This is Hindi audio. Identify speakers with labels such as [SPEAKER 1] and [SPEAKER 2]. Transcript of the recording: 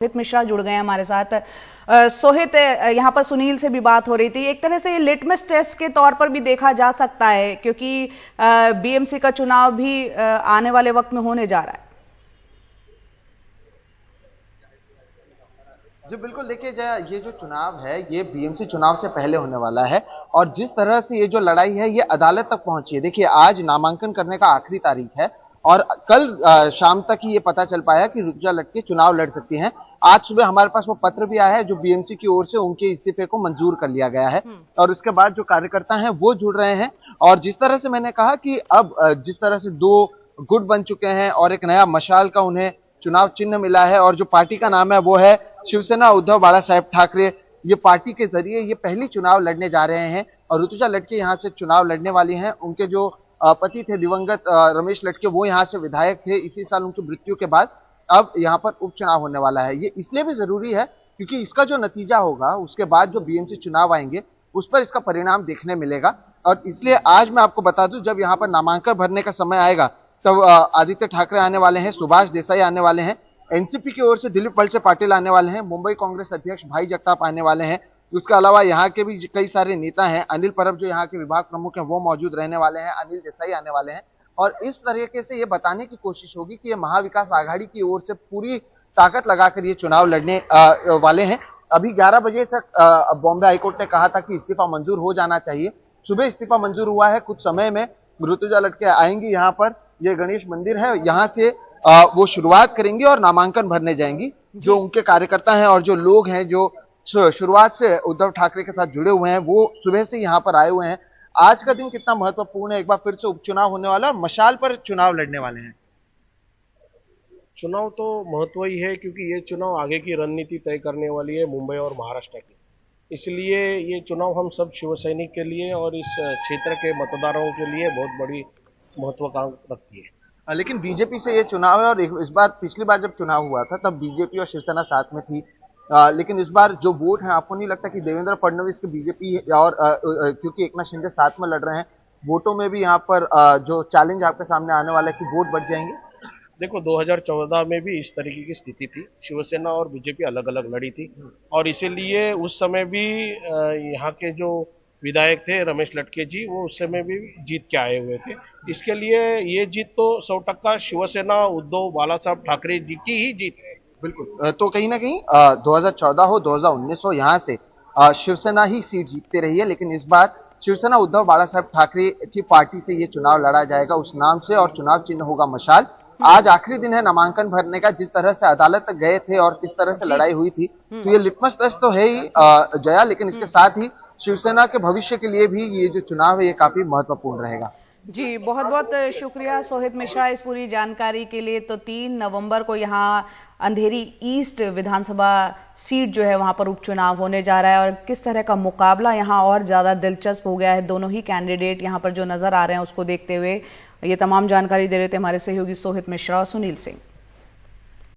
[SPEAKER 1] सोहित मिश्रा जुड़ गए हैं हमारे साथ। सोहित, यहाँ पर सुनील से भी बात हो रही थी। एक तरह से ये लिटमस टेस्ट के तौर पर भी देखा जा सकता है, क्योंकि बीएमसी का चुनाव भी आने वाले वक्त में होने जा रहा है।
[SPEAKER 2] जी बिल्कुल, देखिए जया, ये जो चुनाव है ये बीएमसी चुनाव से पहले होने वाला है और जिस तरह से ये जो लड़ाई है ये अदालत तक पहुंची है। देखिए आज नामांकन करने का आखिरी तारीख है और कल शाम तक ही ये पता चल पाया कि ऋतुजा लटके चुनाव लड़ सकती हैं। आज सुबह हमारे पास वो पत्र भी आया है जो बीएमसी की ओर से उनके इस्तीफे को मंजूर कर लिया गया है और उसके बाद जो कार्यकर्ता हैं वो जुड़ रहे हैं। और जिस तरह से मैंने कहा कि अब जिस तरह से दो गुट बन चुके हैं और एक नया मशाल का उन्हें चुनाव चिन्ह मिला है और जो पार्टी का नाम है वो है शिवसेना उद्धव बाला साहेब ठाकरे। ये पार्टी के जरिए ये पहली चुनाव लड़ने जा रहे हैं और ऋतुजा लटके यहाँ से चुनाव लड़ने वाली हैं। उनके जो पति थे दिवंगत रमेश लटके, वो यहाँ से विधायक थे। इसी साल उनकी मृत्यु के बाद अब यहाँ पर उपचुनाव होने वाला है। ये इसलिए भी जरूरी है क्योंकि इसका जो नतीजा होगा उसके बाद जो बीएमसी चुनाव आएंगे उस पर इसका परिणाम देखने मिलेगा। और इसलिए आज मैं आपको बता दूं, जब यहाँ पर नामांकन भरने का समय आएगा तब आदित्य ठाकरे आने वाले हैं, सुभाष देसाई आने वाले हैं, एनसीपी की ओर से दिलीप वलसे पाटिल आने वाले हैं, मुंबई कांग्रेस अध्यक्ष भाई जगताप आने वाले हैं। उसके अलावा यहाँ के भी कई सारे नेता हैं, अनिल परब जो यहाँ के विभाग प्रमुख हैं वो मौजूद रहने वाले हैं, अनिल देसाई आने वाले हैं। और इस तरीके से ये बताने की कोशिश होगी कि ये महाविकास आघाड़ी की ओर से पूरी ताकत लगाकर ये चुनाव लड़ने वाले हैं। अभी 11 बजे तक बॉम्बे हाईकोर्ट ने कहा था कि इस्तीफा मंजूर हो जाना चाहिए। सुबह इस्तीफा मंजूर हुआ है। कुछ समय में ऋतुजा लटके आएंगी यहाँ पर, ये गणेश मंदिर है, यहाँ से वो शुरुआत करेंगी और नामांकन भरने जाएंगी। जो उनके कार्यकर्ता हैं और जो लोग हैं जो शुरुआत से उद्धव ठाकरे के साथ जुड़े हुए हैं वो सुबह से यहाँ पर आए हुए हैं। आज का दिन कितना महत्वपूर्ण है, एक बार फिर से उपचुनाव होने वाला है और मशाल पर चुनाव लड़ने वाले हैं।
[SPEAKER 3] चुनाव तो महत्व ही है क्योंकि ये चुनाव आगे की रणनीति तय करने वाली है मुंबई और महाराष्ट्र की। इसलिए ये चुनाव हम सब शिव सैनिक के लिए और इस क्षेत्र के मतदाताओं के लिए बहुत बड़ी महत्वाकांक्षा रखती है।
[SPEAKER 2] लेकिन बीजेपी से ये चुनाव है और इस बार, पिछली बार जब चुनाव हुआ था तब बीजेपी और शिवसेना साथ में थी, लेकिन इस बार जो वोट है, आपको नहीं लगता कि देवेंद्र फडणवीस के बीजेपी और क्योंकि एकनाथ शिंदे साथ में लड़ रहे हैं, वोटों में भी यहाँ पर जो चैलेंज आपके सामने आने वाला है कि वोट बढ़ जाएंगे?
[SPEAKER 3] देखो 2014 में भी इस तरीके की स्थिति थी, शिवसेना और बीजेपी अलग अलग लड़ी थी और इसीलिए उस समय भी यहाँ के जो विधायक थे रमेश लटके जी, वो उस समय भी जीत के आए हुए थे। इसके लिए ये जीत तो 100% शिवसेना उद्धव बाला साहब ठाकरे जी की ही जीत है।
[SPEAKER 2] बिल्कुल, तो कहीं ना कहीं 2014 हो 2019 हो, यहाँ से शिवसेना ही सीट जीतती रही है, लेकिन इस बार शिवसेना उद्धव बाला साहब ठाकरे की पार्टी से ये चुनाव लड़ा जाएगा उस नाम से और चुनाव चिन्ह होगा मशाल। आज आखिरी दिन है नामांकन भरने का। जिस तरह से अदालत तक गए थे और किस तरह से लड़ाई हुई थी, तो ये लिटमस टेस्ट तो है ही जया, लेकिन इसके साथ ही शिवसेना के भविष्य के लिए भी ये जो चुनाव है ये काफी महत्वपूर्ण रहेगा।
[SPEAKER 1] जी बहुत बहुत शुक्रिया सोहित मिश्रा इस पूरी जानकारी के लिए। तो 3 नवंबर को यहाँ अंधेरी ईस्ट विधानसभा सीट जो है वहां पर उपचुनाव होने जा रहा है और किस तरह का मुकाबला यहाँ और ज्यादा दिलचस्प हो गया है। दोनों ही कैंडिडेट यहाँ पर जो नजर आ रहे हैं उसको देखते हुए ये तमाम जानकारी दे रहे थे हमारे सहयोगी सोहित मिश्रा और सुनील सिंह।